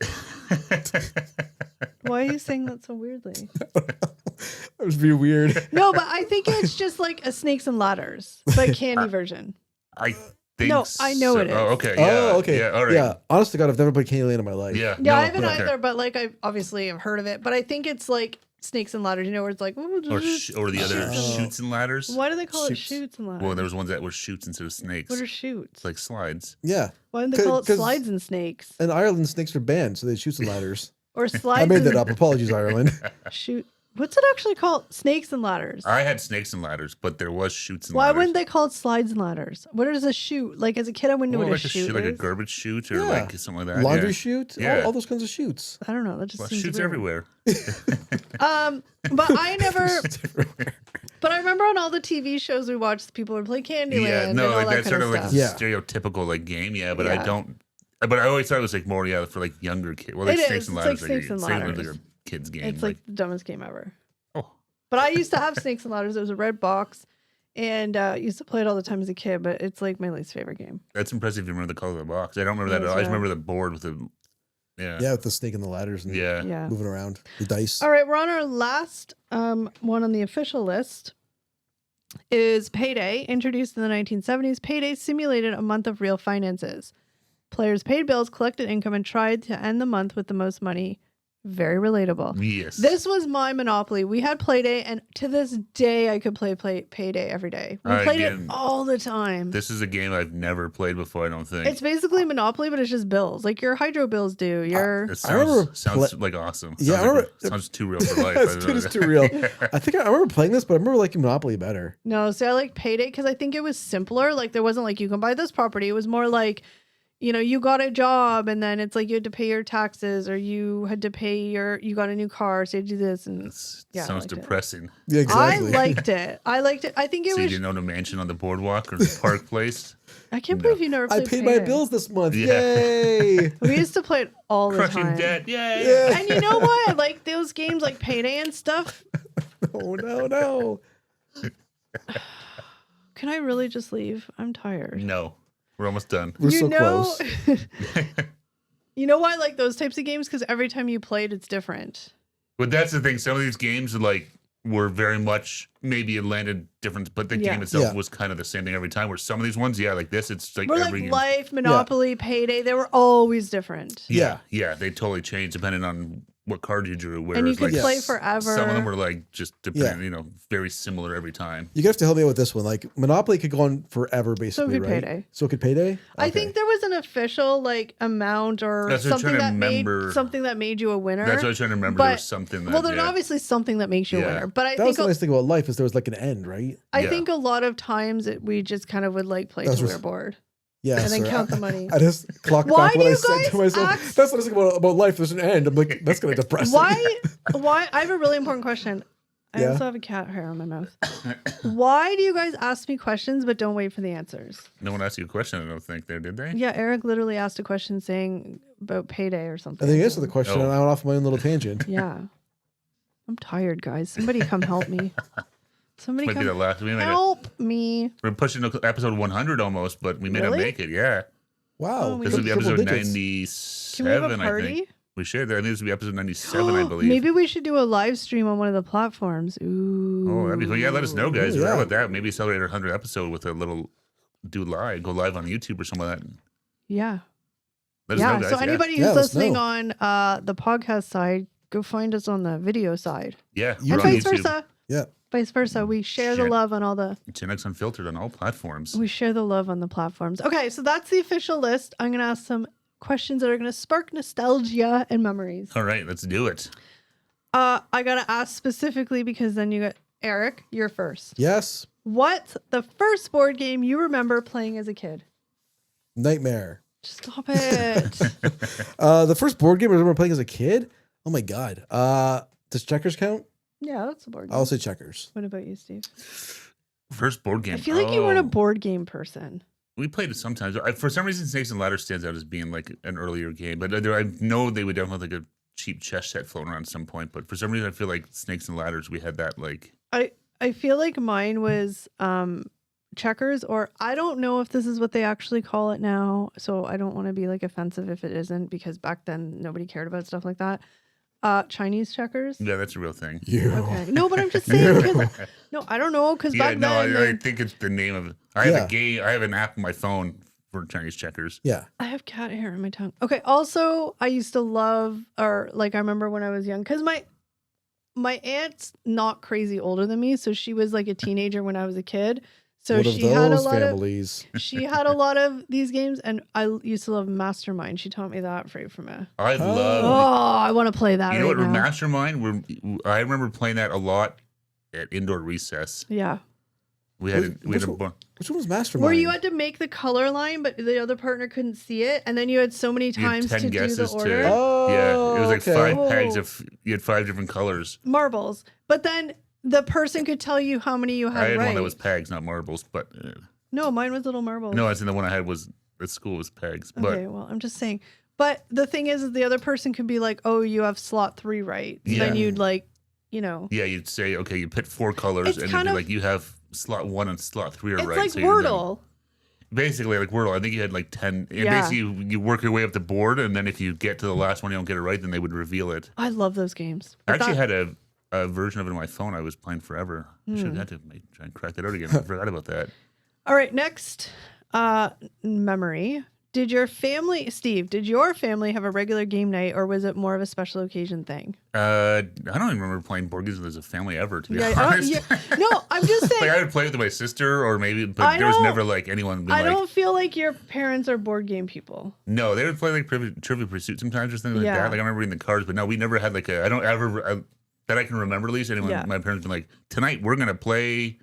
Why are you saying that so weirdly? That was really weird. No, but I think it's just like a snakes and ladders, but candy version. I think No, I know so. it is. Oh, okay. Yeah. Oh, okay. Yeah. All right. Yeah. Honest to God, I've never played Candyland in my life. Yeah. Yeah, no, I haven't okay. either, but like I obviously have heard of it. But I think it's like snakes and ladders, where it's like, Or the other Oh. shoots and ladders. why do they call it Shoots. shoots and ladders? Well, there was ones that were shoots instead of snakes. What are shoots? It's like slides. Yeah. Why didn't they call it 'cause- slides and snakes? In Ireland, snakes are banned, so they shoot some ladders. Or slides I made that and up. Apologies, Ireland. shoot. What's it actually called? Snakes and ladders. I had snakes and ladders, but there was shoots and Why ladders. wouldn't they call it slides and ladders? What is a shoot? Like as a kid, I wouldn't know Well, what like a shoot like a is. garbage chute or Yeah. like something like that. Laundry yeah. chute. Yeah. All those kinds of shoots. I don't know. That just Well, seems shoots weird. everywhere. But I never. Shoots everywhere. But I remember on all the TV shows we watched, people would play Candyland. Yeah, and no, all like that that's kind sort of like stuff. a Yeah. stereotypical like game. Yeah, but I Yeah. don't. But I always thought it was like more for like younger kids. Well, like It snakes is. and It's ladders. like Snakes and like Ladders. a kids game. It's like the dumbest game ever. oh, But I used to have snakes and ladders. It was a red box, and used to play it all the time as a kid. But it's like my least favorite game. that's impressive. If you remember the color of the box. I don't remember that at all. I just remember the board with the. Yeah. Yeah, with the snake and the ladders and Yeah. Yeah. moving around. The dice. All right, we're on our last one on the official list. Is Payday. Introduced in the 1970s, Payday simulated a month of real finances. Players paid bills, collected income, and tried to end the month with the most money. Very relatable. Yes. This was my Monopoly. We had Playday, and to this day, I could play Payday every day. We played it Again, all the time. This is a game I've never played before. I don't think. It's basically Monopoly, but it's just bills. Like your hydro bills do. Your It I remember sounds like awesome. Yeah, sounds, I remember- sounds too real for life. That's too, it's too real. I think I remember playing this, but I remember liking Monopoly better. No, see, I like Payday because I think it was simpler. Like there wasn't like you can buy this property. It was more like, you got a job and then it's like you had to pay your taxes or you had to pay you got a new car, so you had to do this and Yeah, I sounds liked it. depressing. Yeah, exactly. I liked it. I think it So you was. didn't own a mansion on the boardwalk or the Park Place? I can't believe you never I played paid my Payday. bills this month. Yeah. Yay! We used to play it all the Crushing time. debt. Yay. Yeah. And you know what? Like those games like Payday and stuff. Oh no. Can I really just leave? I'm tired. No. We're almost done. We're so close. You know why I like those types of games? Because every time you play it, it's different. But that's the thing. Some of these games were very much maybe it landed different, but the Yeah. game itself Yeah. was kind of the same thing every time. Where some of these ones, like this, it's like We're every like game. Life, Monopoly, Payday. They were always different. Yeah, they totally change depending on what card you drew. Whereas, And you could like, play forever. Some of them were like just depending, very similar every time. You have to help me out with this one. Like Monopoly could go on forever, basically, could right? Payday. So could Payday. I think there was an official like amount or That's what I'm something trying to that remember. made you a winner. That's what I was trying to remember. But- There was something that. Well, there's obviously something that makes you a winner. But I that was think the nice thing about life is there was like an end, right? I think a lot of times we just kind of would like play till we were bored. Yeah, And then sorry. count the money. I just clocked Why back do what I you said to guys myself. act- That's what I was thinking about life. There's an end. I'm like, that's going to depress me. Why? I have a really important question. I Yeah? also have a cat hair on my mouth. Why do you guys ask me questions but don't wait for the answers? No one asked you a question, I don't think, there, did they? Yeah, Eric literally asked a question saying about Payday or something. And then you answered the question, and I went off my own little tangent. Yeah. I'm tired, guys. Somebody come help me. Somebody Might be the come last. help me. We're pushing episode 100 almost, but we may not Really? make it. Yeah. Wow. Oh, we This will be triple episode digits. 97, Can we have a I party? think. We should. I think this will be episode 97, I believe. Maybe we should do a live stream on one of the platforms. Ooh. Oh, that'd be fun. Yeah, let us know, guys. Ooh, How yeah. about that? Maybe celebrate our 100th episode with a little go live on YouTube or something like that. Yeah. Let us know, guys. So anybody Yeah, who's let us listening know. on the podcast side, go find us on the video side. Yeah, You And we're on vice YouTube. versa. Yeah. Vice versa. We share the Shit. love on all the Gen X Unfiltered on all platforms. we share the love on the platforms. Okay, so that's the official list. I'm gonna ask some questions that are gonna spark nostalgia and memories. All right, let's do it. I gotta ask specifically because then you got Eric, you're first. Yes. What's the first board game you remember playing as a kid? Nightmare. Stop it. The first board game I remember playing as a kid. Oh my god. Does checkers count? Yeah, that's a board game. I'll say checkers. What about you, Steve? First board game. I feel like you weren't a Oh, board game person. We played it sometimes. For some reason, Snakes and Ladders stands out as being like an earlier game. But I know they would definitely have like a cheap chess set floating around at some point. But for some reason, I feel like Snakes and Ladders, we had that like. I feel like mine was checkers, or I don't know if this is what they actually call it now. So I don't want to be like offensive if it isn't, because back then nobody cared about stuff like that. Chinese checkers. Yeah, that's a real thing. You. Okay. No, but I'm just saying because no, I don't know because Yeah, back no, then I think it's the name of it. I have Yeah. a game. I have an app on my phone for Chinese checkers. Yeah. I have cat hair on my tongue. Okay. Also, I used to love, or like I remember when I was young, because my aunt's not crazy older than me, so she was like a teenager when I was a kid. So One of she had a those lot families. of she had a lot of these games, and I used to love Mastermind. She taught me that right from a. I Oh. love. Oh, I want to play that. You know right what? now. Mastermind. I remember playing that a lot at indoor recess. Yeah, We had Which a one- Which one was Mastermind? where you had to make the color line, but the other partner couldn't see it, and then you had so many You had times 10 to do the guesses order. to. Oh, Yeah, it was like okay. 5 pegs Oh. of. You had 5 different colors. Marbles, but then the person could tell you how many you had I had right. one that was pegs, not marbles. But No, mine was little marbles. no, I think the one I had was at school was pegs. But Okay, well, I'm just saying. But the thing is the other person could be like, "Oh, you have slot 3 right." So then Yeah. you'd like, you know, yeah, you'd say, okay, you pick 4 colors, It's and you'd kind be of- like, you have slot 1 and slot 3 are it's right. like so you're done. Wordle. Basically, like Wordle. I think you had like 10. And Yeah. basically, you work your way up the board, and then if you get to the last one, you don't get it right, then they would reveal it. I love those games. I But actually that- had a version of it on my phone I was playing forever. I should have had to try and crack that out again. I forgot about that. All right, next memory. Did your family, Steve, did your family have a regular game night, or was it more of a special occasion thing? I don't even remember playing board games as a family ever, to be Yeah, honest. no, I'm just saying. Like I would play with my sister, or maybe, but I there was don't- never like anyone being I like, don't feel like your parents are board game people. no, they would play like Trivia Pursuit sometimes or things like Yeah. that. Like I remember reading the cards, but no, we never had like I don't ever that I can remember at least. Anyone, Yeah. my parents been like, tonight we're gonna play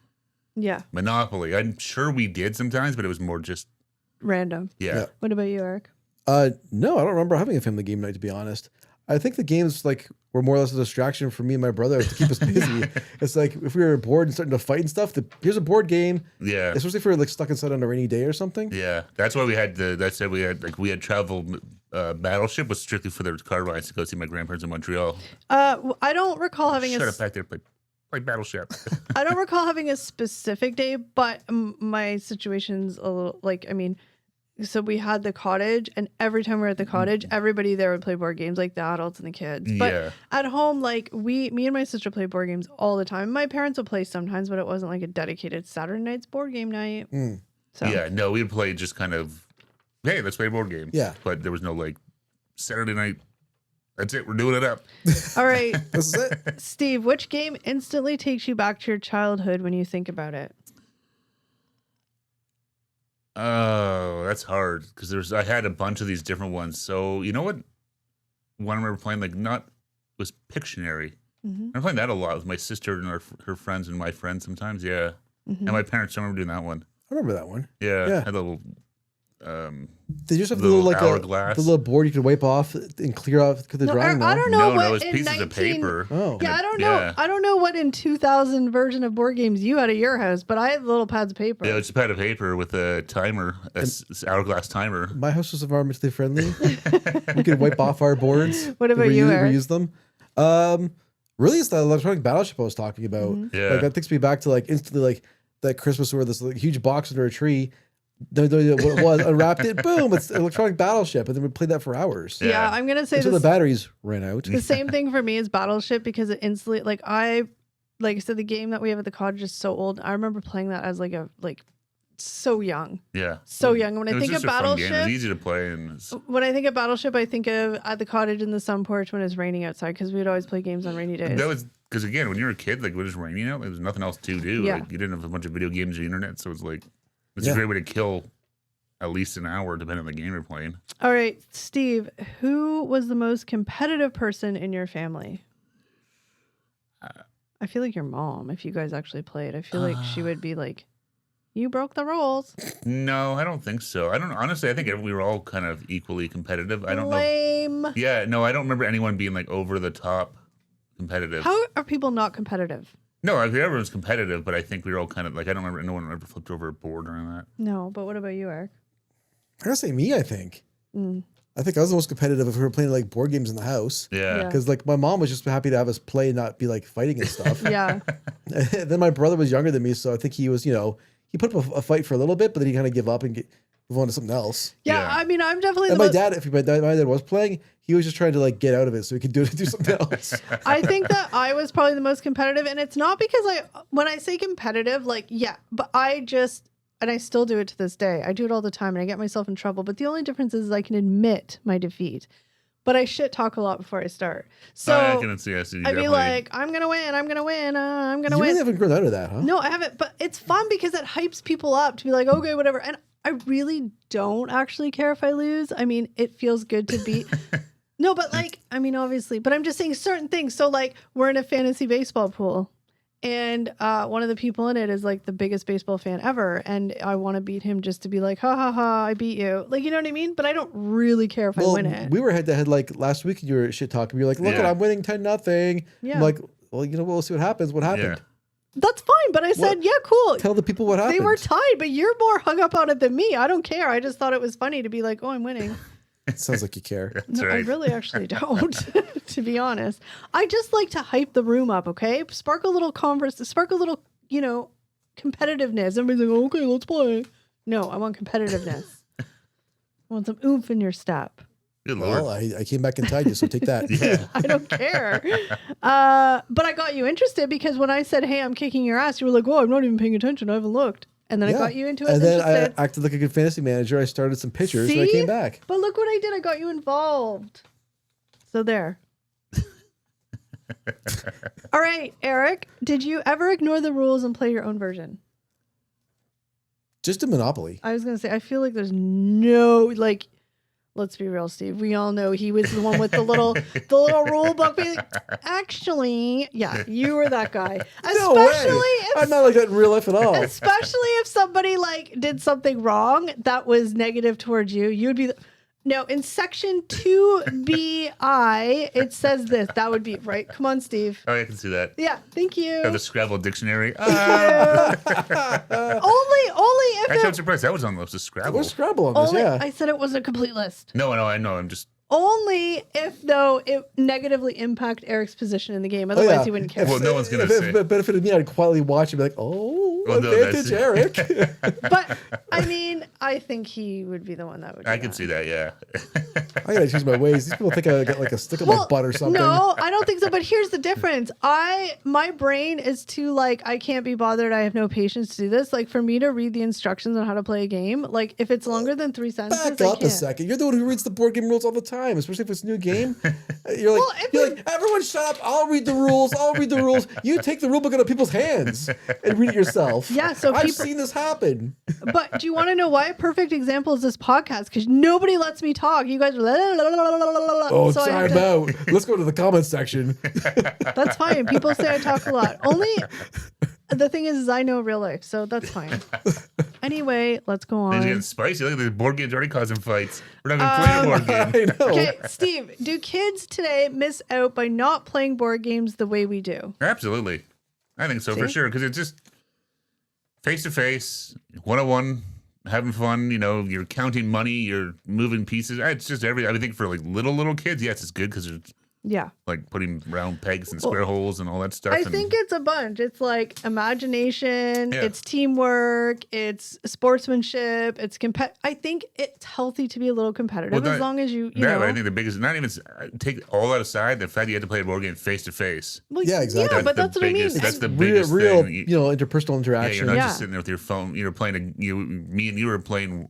Yeah, Monopoly. I'm sure we did sometimes, but it was more just random. yeah. What about you, Eric? No, I don't remember having a family game night, to be honest. I think the games like were more or less a distraction for me and my brother to keep us busy. It's like if we were bored and starting to fight and stuff, here's a board game, Yeah. especially if we were like stuck inside on a rainy day or something. Yeah, that's why we had we had travel Battleship was strictly for the car rides to go see my grandparents in Montreal. I don't recall having Shut a up back there, play Battleship. I don't recall having a specific day, but my situation's a little like, I mean, so we had the cottage, and every time we were at the cottage, everybody there would play board games, like the adults and the kids. But Yeah. at home, like me and my sister played board games all the time. My parents would play sometimes, but it wasn't like a dedicated Saturday night's board game night. Mm. So Yeah, no, we'd play just kind of, hey, let's play a board game. Yeah. But there was no like Saturday night That's it. We're doing it up. All right, This is it. Steve, which game instantly takes you back to your childhood when you think about it? Oh, that's hard because I had a bunch of these different ones. So you know what? One I remember playing was Pictionary. Mm-hmm. I'm playing that a lot with my sister and her friends and my friends sometimes. Yeah, Mm-hmm. and my parents. I remember doing that one. I remember that one. Yeah, Yeah. had a little. Did you just have the Little little hourglass. the little board you could wipe off and clear off the drawing? I don't know No, what it was in pieces of paper. Oh. Yeah, I don't know. Yeah. I don't know what in 2000 version of board games you had at your house, but I had little pads of paper. Yeah, it was just a pad of paper with a timer, hourglass timer. My house was environmentally friendly. We could wipe off our boards. What about you, Eric? Reuse them. Really, it's the electronic battleship I was talking about. Mm-hmm. Yeah. Like that takes me back to like instantly like that Christmas where this like, huge box under a tree. Don't know what it was. Unwrapped it. Boom! It's electronic battleship, and then we played that for hours Yeah, Yeah. I'm gonna say until the this. batteries ran out. The same thing for me is Battleship because it instantly like I said the game that we have at the cottage is so old. I remember playing that as so young. Yeah, So young. When It I was think of just a fun game. It was Battleship, easy to play, and it's- when I think of Battleship, I think of at the cottage in the sun porch when it's raining outside because we'd always play games on rainy days. that was because again, when you were a kid, like when it was raining out, there was nothing else to do. Yeah. Like you didn't have a bunch of video games or internet, so it's like it's Yeah. a great way to kill at least an hour, depending on the game you're playing. All right, Steve, who was the most competitive person in your family? I feel like your mom, if you guys actually played. I feel like she would be like, you broke the rules. No, I don't think so. I don't honestly. I think we were all kind of equally competitive. I don't know. Lame. Yeah, no, I don't remember anyone being like over the top competitive. How are people not competitive? No, everyone was competitive, but I think we were all kind of like I don't remember no one ever flipped over a board or that. No, but what about you, Eric? I'm gonna say me. I think. Mm. I think I was the most competitive if we were playing like board games in the house. Yeah. Yeah. Because like my mom was just happy to have us play and not be like fighting and stuff. Yeah. And then my brother was younger than me, so I think he was, he put up a fight for a little bit, but then he kind of give up and move on to something else. Yeah, Yeah. I mean, I'm definitely And the my most, dad, if my dad was playing, he was just trying to like get out of it so he could do something else. I think that I was probably the most competitive, and it's not because when I say competitive, like, yeah, but and I still do it to this day. I do it all the time and I get myself in trouble. But the only difference is I can admit my defeat. But I shit talk a lot before I start. So I can see. I see. I'd be like, I'm going to win. I'm going to win. I'm going to You win. really haven't grown out of that, huh? No, I haven't. But it's fun because it hypes people up to be like, okay, whatever. And I really don't actually care if I lose. I mean, it feels good to beat. No, but like, I mean, obviously, but I'm just saying certain things. So like, we're in a fantasy baseball pool. And one of the people in it is like the biggest baseball fan ever. And I want to beat him just to be like, ha ha ha, I beat you. Like, you know what I mean? But I don't really care if I win it. We were head to head like last week and you were shit talking. You're like, look, Yeah. I'm winning 10-0. Yeah. I'm like, well, we'll see what happens. What happened? That's fine. But I said, yeah, cool. Tell the people what happened. They were tied, but you're more hung up on it than me. I don't care. I just thought it was funny to be like, oh, I'm winning. Sounds like you care. That's No, right. I really actually don't, to be honest. I just like to hype the room up, okay? Spark a little competitiveness. Everybody's like, okay, let's play. No, I want competitiveness. I want some oomph in your step. Good lord. Well, I came back and tied you, so take that. Yeah. I don't care. But I got you interested because when I said, hey, I'm kicking your ass, you were like, oh, I'm not even paying attention. I haven't looked. And then I Yeah. got you into it. And then interested. I acted like a good fantasy manager. I started some pictures and I See? came back. But look what I did. I got you involved. So there. All right, Eric, did you ever ignore the rules and play your own version? Just a Monopoly. I was going to say, I feel like there's no, like, let's be real, Steve. We all know he was the one with the little rule book. Being like, actually, yeah, you were that guy. No way. Especially I'm not like that in real life at all. especially if somebody like did something wrong that was negative towards you, you'd be no, in section 2BI, it says this. That would be right. Come on, Steve. Oh, I can see that. Yeah, thank you. Oh, the Scrabble dictionary. Only if Actually, I'm it, surprised that was on the list of Scrabble. Where's Scrabble on this? only Yeah. I said it wasn't a complete list. No, I know. I'm just. Only if though it negatively impact Eric's position in the game. Otherwise, yeah. he wouldn't care. Well, no one's gonna if say. it benefited me, I'd quietly watch and be like, oh, Well, no, advantage, Eric. But I mean, I think he would be the one that would. I do can that. see that. Yeah. I gotta choose my ways. These people think I got like a stick on my butt or something. No, I don't think so. But here's the difference. My brain is too like, I can't be bothered. I have no patience to do this. Like for me to read the instructions on how to play a game, like if it's longer than 3 sentences, Back I up a can't. second. You're the one who reads the board game rules all the time. time, especially if it's a new game. You're like, Well, if you're like, everyone shut up. I'll read the rules. I'll read the rules. You take the rule book out of people's hands and read it yourself. Yeah, so I've people- seen this happen. But do you want to know why? A perfect example is this podcast because nobody lets me talk. You guys are Oh, so I have time to- out. Let's go to the comments section. That's fine. People say I talk a lot. Only the thing is I know real life, so that's fine. Anyway, let's go Things on. getting spicy. Look at the board games already causing fights. We're not even playing a board game. I know. Okay, Steve, do kids today miss out by not playing board games the way we do? Absolutely. I think so for See? sure. Because it's just face to face, 1-on-1, having fun. You know, you're counting money, you're moving pieces. It's just I think for like little kids, yes, it's good because it's Yeah. like putting round pegs and square holes and all that stuff. I and think it's a bunch. It's like imagination, Yeah. it's teamwork, it's sportsmanship, it's I think it's healthy to be a little competitive Well, as long as you that, know. I think the biggest, not even take all that aside, the fact you had to play a board game face to face. Well, Yeah, exactly. Yeah, but the that's what I mean. biggest- That's the Real, biggest real, thing. you know, interpersonal Yeah, interaction. you're not Yeah. just sitting there with your phone. You're playing me and you were playing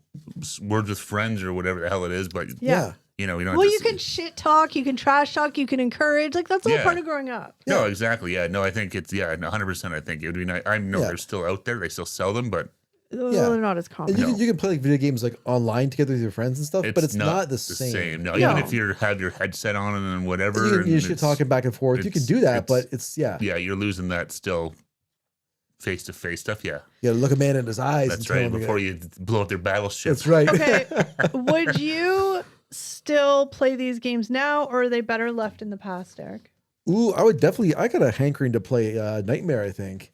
Words with Friends or whatever the hell it is. But Yeah. you know, you don't. Well, have you to, can shit talk, you can trash talk, you can encourage. Like that's all Yeah. part of growing up. No, exactly. Yeah, no, I think it's 100%. I think it would be nice. I know Yeah. they're still out there. They still sell them, but Well, Yeah. they're not as And common. you can play like video games like online together with your friends and stuff, but it's not the same. No, No. even if you have your headset on and whatever, You and can shit talking back and forth. You can do that, but it's yeah, you're losing that still face to face stuff. Yeah, you gotta look a man in his eyes. that's and tell right. him Before you blow up their battleship. That's right. Okay. Would you still play these games now, or are they better left in the past, Eric? Ooh, I would definitely. I got a hankering to play Nightmare. I think.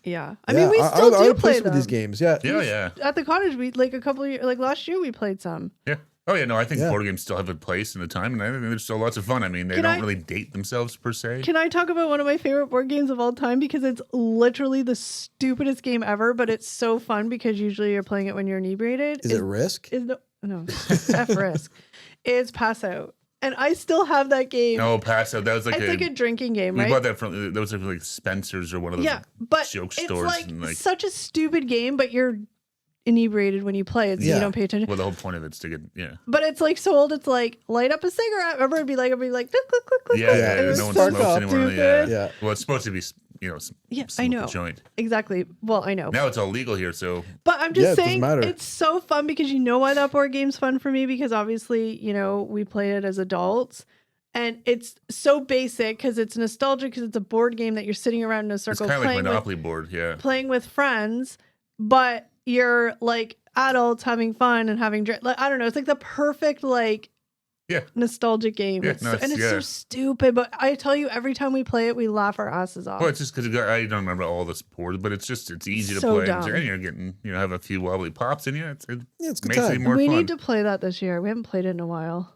Yeah. I mean, we still I do would play some them. of these games. Yeah. Yeah. At the cottage, we like a couple of years, like last year, we played some. Yeah. Oh yeah, no, I think Yeah. board games still have a place in the time, and I think they're still lots of fun. I mean, they Can don't I- really date themselves per se. Can I talk about one of my favorite board games of all time because it's literally the stupidest game ever, but it's so fun because usually you're playing it when you're inebriated. Is it Risk? Is no F Risk. It's Pass Out, and I still have that game. No, pass out. That was like it's like a drinking game, we right? bought that from. That was like Spencer's or one of those. Yeah, but joke it's stores like, and, like- such a stupid game, but you're inebriated when you play it, so Yeah. you don't pay attention. Well, the whole point of it's to get But it's like so old. It's like light up a cigarette. Remember, it'd be like click, click, click, click. Yeah, click. yeah, It was no one spark smokes up, anymore. stupid. Yeah. Yeah. Well, it's supposed to be, Yeah, I smoke a know joint. exactly. Well, I know, Now it's all legal here, so but I'm Yeah, just it doesn't saying matter. it's so fun because you know why that board game's fun for me because obviously we play it as adults. And it's so basic because it's nostalgic because it's a board game that you're sitting around in a it's circle kind of like playing with Monopoly board. Yeah. playing with friends, but you're like adults having fun and having like I don't know, it's like the perfect like Yeah. nostalgic game. Yeah, It's no, so, and it's- it's so yeah. stupid, but I tell you, every time we play it, we laugh our asses off. Well, it's just because I don't remember all the boards, but it's easy to So play. dumb. And you're getting, have a few wobbly pops in you. It Yeah, it's a good makes it time. even more we fun. need to play that this year. We haven't played it in a while.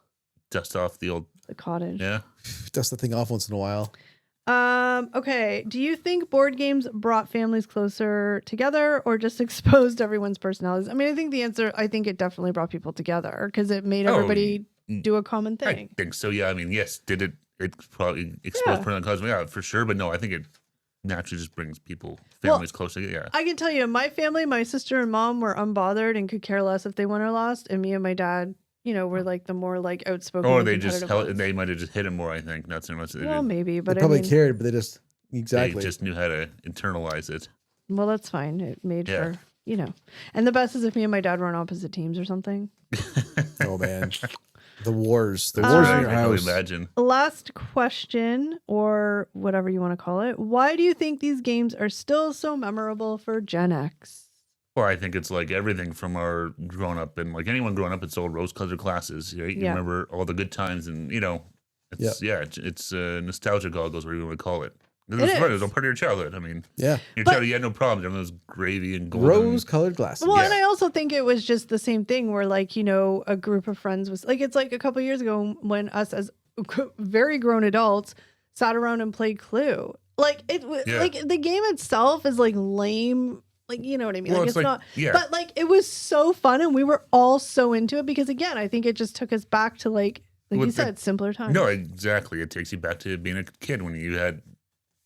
Dust off the old, The cottage. yeah. Dust the thing off once in a while. Okay. Do you think board games brought families closer together or just exposed everyone's personalities? I mean, I think the answer, I think it definitely brought people together because it made Oh, everybody do a common I thing. think so. Yeah. I mean, yes, did it probably exposed Yeah. personal cosmos? Yeah, for sure. But no, I think it naturally just brings people, Well, families closer. Yeah. I can tell you, my family, my sister and mom were unbothered and could care less if they won or lost. And me and my dad, were like the more like outspoken. Or and they just competitive ones. they might have just hit him more. I think not so much. They, Well, maybe, but They probably I mean, cared, but they just they exactly. just knew how to internalize it. well, that's fine. It made Yeah. for, And the best is if me and my dad were on opposite teams or something. Oh man, the wars That's in right, your I can only house. imagine. Last question, or whatever you want to call it. Why do you think these games are still so memorable for Gen X? Well, I think it's like everything from our growing up, and like anyone growing up, it's all rose-colored glasses. Right? You Yeah. remember all the good times, and it's nostalgia goggles, whatever you want to call it. It was It fun. It is. was all part of your childhood. I mean, Yeah, your But- childhood, you had no problems. Everyone was gravy and golden. rose-colored glasses. Well, Yeah. and I also think it was just the same thing where, like, a group of friends was like, it's like a couple years ago when us as very grown adults sat around and played Clue. Like, it was Yeah. like the game itself is like lame. Like, you know what I mean? Well, like, it's it's like- not, yeah. but like, it was so fun and we were all so into it because, again, I think it just took us back to like Well, you said, simpler times. No, exactly. It takes you back to being a kid when you had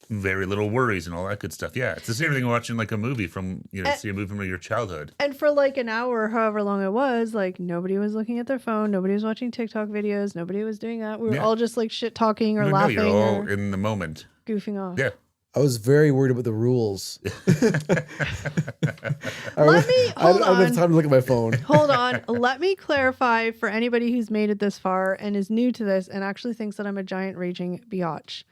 very little worries and all that good stuff. Yeah, it's the same thing watching like a movie from see a movie from your childhood. And for like an hour, or however long it was, like nobody was looking at their phone, nobody was watching TikTok videos, nobody was doing that. We were all just like shit talking or laughing you're all or in the moment, goofing off. Yeah. I was very worried about the rules. I don't have time to look at my phone. Hold on. Let me clarify for anybody who's made it this far and is new to this and actually thinks that I'm a giant raging biatch.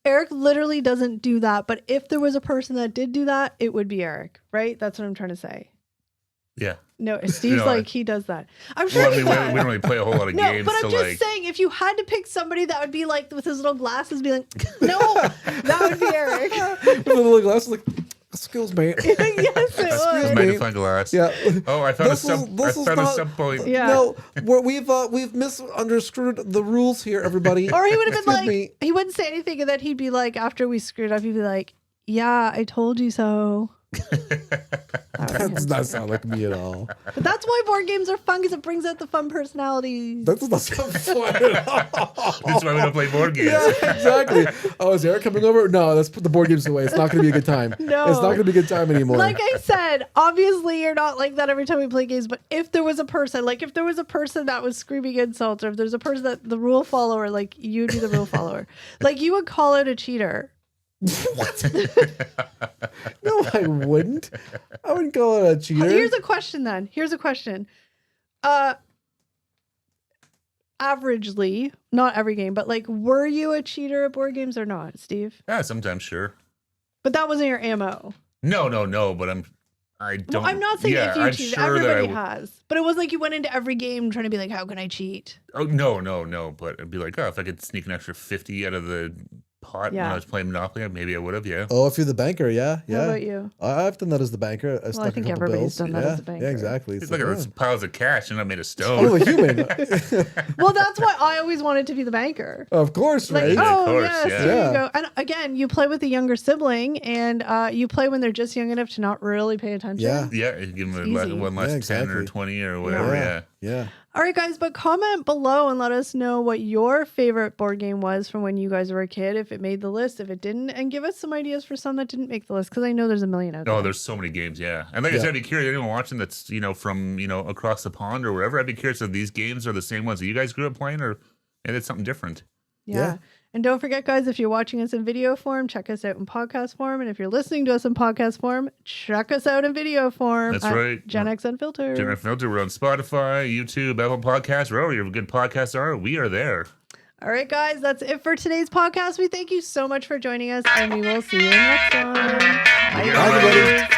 Eric literally doesn't do that, but if there was a person that did do that, it would be Eric, right? That's what I'm trying to say. Yeah. No, Steve's he does that. I'm sure well, I mean, we don't really play a whole lot of games. But I'm just saying, if you had to pick somebody that would be like with his little glasses, be like, no, that would be Eric. With the little glasses, like, excuse me. Yes, it would. Magnifying glass. Yeah. Oh, I found a sub point. Yeah. No, we've misunderstood the rules here, everybody. Or he would have been like, he wouldn't say anything, and then he'd be like, after we screwed up, he'd be like, yeah, I told you so. That does not sound like me at all. But that's why board games are fun, because it brings out the fun personalities. That does not sound fun at all. That's why we don't play board games. Yeah, exactly. Oh, is Eric coming over? No, let's put the board games away. It's not going to be a good time. No. It's not going to be a good time anymore. Like I said, obviously you're not like that every time we play games, but if there was a person that was screaming insults, or if there's a person that the rule follower, like you'd be the rule follower. Like you would call out a cheater. What? No, I wouldn't. I wouldn't call it a cheater. Here's a question then. Averagely, not every game, but like, were you a cheater at board games or not, Steve? Yeah, sometimes, sure. But that wasn't your ammo. No, but I don't. No, I'm not saying if you I'm cheated. sure Everybody has. But it was like you went into every game trying to be like, how can I cheat? Oh, no. But it'd be like, oh, if I could sneak an extra 50 out of the pot when I was playing Monopoly, maybe I would have, yeah. Oh, if you're the banker, yeah. How about you? I've done that as the banker. I think everybody's done that as the banker. Yeah, exactly. Look at those piles of cash and I made a stone. Oh, a human. Well, that's why I always wanted to be the banker. Of course, Like, right? oh, Of course, yes, yeah. there you go. And again, you play with a younger sibling, and you play when they're just young enough to not really pay attention. Yeah. Yeah, you give them one last 10 or 20 or whatever, Yeah. All right, guys, but comment below and let us know what your favorite board game was from when you guys were a kid, if it made the list, if it didn't, and give us some ideas for some that didn't make the list, because I know there's a million out there. Oh, there's so many games, yeah. And like I said, I'd be curious, anyone watching that's, from, across the pond or wherever, I'd be curious if these games are the same ones that you guys grew up playing or and it's something different. Yeah. And don't forget, guys, if you're watching us in video form, check us out in podcast form. And if you're listening to us in podcast form, check us out in video form. That's right. Gen X Unfiltered. Gen X Unfiltered. We're on Spotify, YouTube, Apple Podcasts, wherever your good podcasts are. We are there. All right, guys, that's it for today's podcast. We thank you so much for joining us, and we will see you next time. Bye, Bye, everybody.